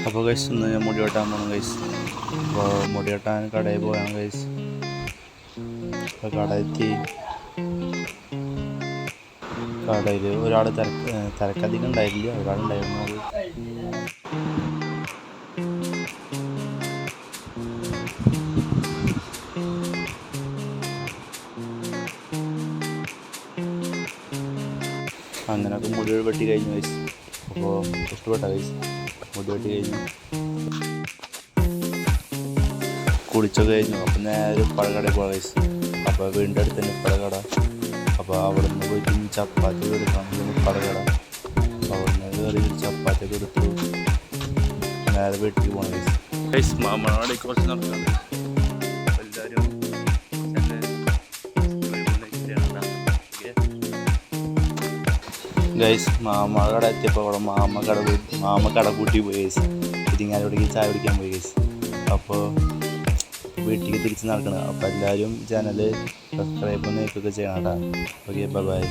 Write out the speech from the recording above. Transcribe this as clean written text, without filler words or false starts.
അപ്പോൾ ഗൈസ് ഇന്ന് ഞാൻ മുടി വെട്ടാൻ പോകണം ഗൈസ്. അപ്പോൾ മുടി വെട്ടാൻ കടയിൽ പോയാണ് ഗൈസ്. അപ്പോൾ കടയെത്തി. കടയിൽ ഒരാൾ തിരക്കധികം ഉണ്ടായില്ല, ഒരാളുണ്ടായിരുന്നു. അങ്ങനെയൊക്കെ മുടി വെട്ടി കഴിഞ്ഞു ഗൈസ്. അപ്പോൾ ഇഷ്ടപ്പെട്ട ഗൈസ് മുടി വെട്ടി കഴിഞ്ഞു, കുളിച്ചൊക്കെ കഴിഞ്ഞു. അപ്പം നേരെ പഴകടയിൽ പോകാം ഗൈസ്. അപ്പോൾ വീടിൻ്റെ അടുത്ത് തന്നെ പഴകട. അപ്പോൾ അവിടെ നിന്ന് പോയിട്ട് ചപ്പാത്തി എടുക്കാം, പഴകട. അപ്പോൾ അവിടെ നിന്ന് കയറി ചപ്പാത്തിയൊക്കെ എടുത്തു നേരെ വീട്ടിൽ പോകണം ഗൈസ്. ഗൈസ് മാമനോടെ കുറച്ച് നടക്കുന്നുണ്ട്. എല്ലാവരും ഗൈസ് മാമ കട എത്തിയപ്പോൾ അവിടെ മാമ കട കൂട്ടി പോയി ഗൈസ്. ഇരിങ്ങാലോടേക്ക് ചായ കുടിക്കാൻ പോയി ഗൈസ്. അപ്പോൾ വീട്ടിലേക്ക് തിരിച്ച് നടക്കണം. അപ്പോൾ എല്ലാവരും ചാനൽ സബ്സ്ക്രൈബ് ഒന്ന് ചെയ്യണം കേട്ടോ. Okay bye.